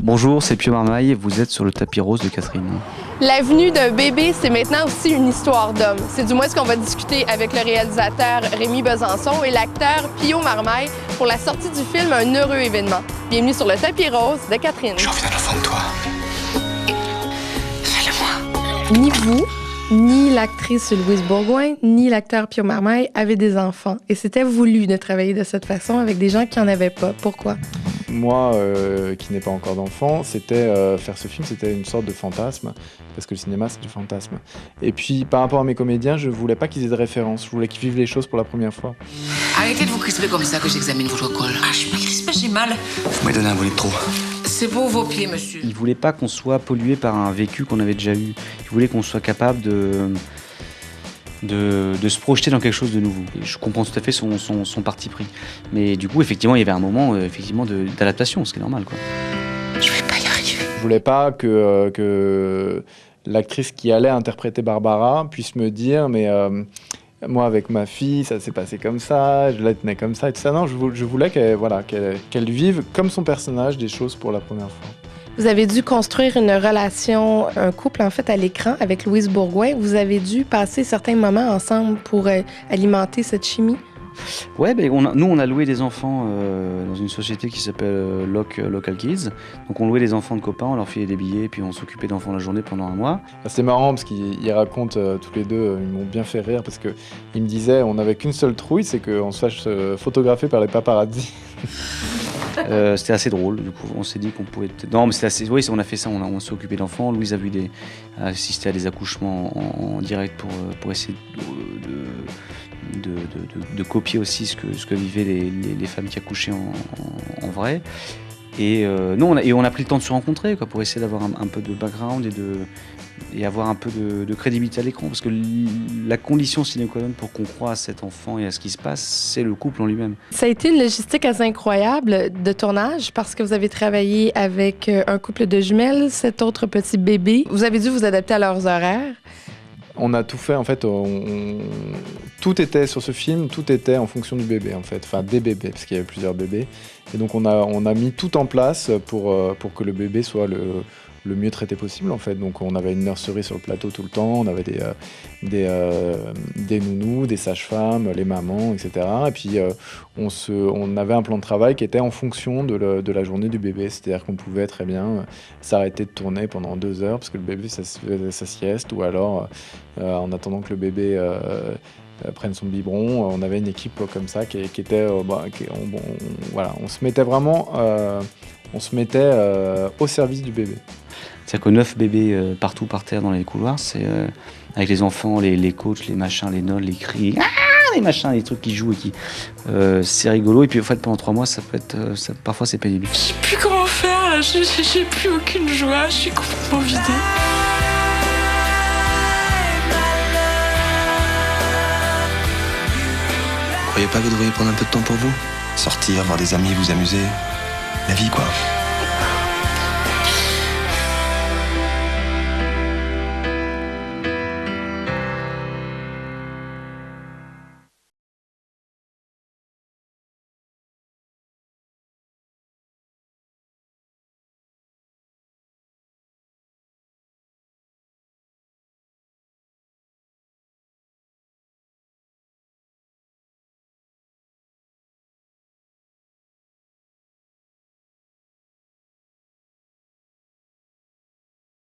Bonjour, c'est Pio Marmaille et vous êtes sur le tapis rose de Catherine. La venue d'un bébé, c'est maintenant aussi une histoire d'homme. C'est du moins ce qu'on va discuter avec le réalisateur Rémi Besançon et l'acteur Pio Marmaille pour la sortie du film Un heureux événement. Bienvenue sur le tapis rose de Catherine. J'ai envie d'un enfant de toi. Fais-le-moi. Ni vous, ni l'actrice Louise Bourgoin, ni l'acteur Pio Marmaille avaient des enfants. Et c'était voulu de travailler de cette façon avec des gens qui n'en avaient pas. Pourquoi? Moi, qui n'ai pas encore d'enfant, faire ce film, c'était une sorte de fantasme, parce que le cinéma, c'est du fantasme. Et puis, par rapport à mes comédiens, je voulais pas qu'ils aient de référence, je voulais qu'ils vivent les choses pour la première fois. Arrêtez de vous crisper comme ça que j'examine votre col. Ah, je me crispe, j'ai mal. Vous m'avez donné un volet de trop. C'est pour vos pieds, monsieur. Il voulait pas qu'on soit pollué par un vécu qu'on avait déjà eu. Il voulait qu'on soit capable de se projeter dans quelque chose de nouveau. Et je comprends tout à fait son parti pris. Mais du coup, effectivement, il y avait un moment d'adaptation, ce qui est normal, quoi. Je vais pas y arriver. Je voulais pas que l'actrice qui allait interpréter Barbara puisse me dire, mais moi, avec ma fille, ça s'est passé comme ça, je la tenais comme ça et tout ça. Non, je voulais qu'elle vive comme son personnage des choses pour la première fois. Vous avez dû construire une relation, un couple en fait à l'écran avec Louise Bourgoin. Vous avez dû passer certains moments ensemble pour alimenter cette chimie. Ouais, nous on a loué des enfants dans une société qui s'appelle Local Kids. Donc on louait des enfants de copains, on leur filait des billets, puis on s'occupait d'enfants la journée pendant un mois. C'était marrant parce qu'ils racontent tous les deux, ils m'ont bien fait rire parce qu'ils me disaient on n'avait qu'une seule trouille, c'est qu'on se fasse photographier par les paparazzis. C'était assez drôle, du coup on s'est dit qu'on pouvait peut-être... Non mais c'était assez... Oui, on a fait ça, on s'est occupé d'enfants. Louise a assisté à des accouchements en direct pour essayer de copier aussi ce que vivaient les femmes qui accouchaient en vrai. Et on a pris le temps de se rencontrer pour essayer d'avoir un peu de background et avoir un peu de crédibilité à l'écran. Parce que la condition sine qua non pour qu'on croie à cet enfant et à ce qui se passe, c'est le couple en lui-même. Ça a été une logistique assez incroyable de tournage parce que vous avez travaillé avec un couple de jumelles, 7 autres petits bébés. Vous avez dû vous adapter à leurs horaires. On a tout fait, en fait, tout était sur ce film, tout était en fonction du bébé, en fait, enfin des bébés, parce qu'il y avait plusieurs bébés. Et donc on a mis tout en place pour que le bébé soit le mieux traité possible, en fait. Donc on avait une nurserie sur le plateau tout le temps, on avait des nounous, des sages-femmes, les mamans, etc. Et puis on avait un plan de travail qui était en fonction de la journée du bébé, c'est-à-dire qu'on pouvait très bien s'arrêter de tourner pendant 2 heures parce que le bébé faisait sa sieste, ou alors en attendant que le bébé prenne son biberon, on avait une équipe comme ça qui était voilà, on se mettait vraiment au service du bébé. C'est-à-dire que 9 bébés partout par terre dans les couloirs, c'est avec les enfants, les coachs, les machins, les nonnes, les cris, les machins, les trucs qui jouent et qui c'est rigolo. Et puis en fait pendant 3 mois, ça peut être parfois c'est pénible. Je sais plus comment faire, là. J'ai plus aucune joie, je suis complètement vidée. Vous croyez pas que vous devriez prendre un peu de temps pour vous? Sortir, voir des amis, vous amuser. La vie, quoi.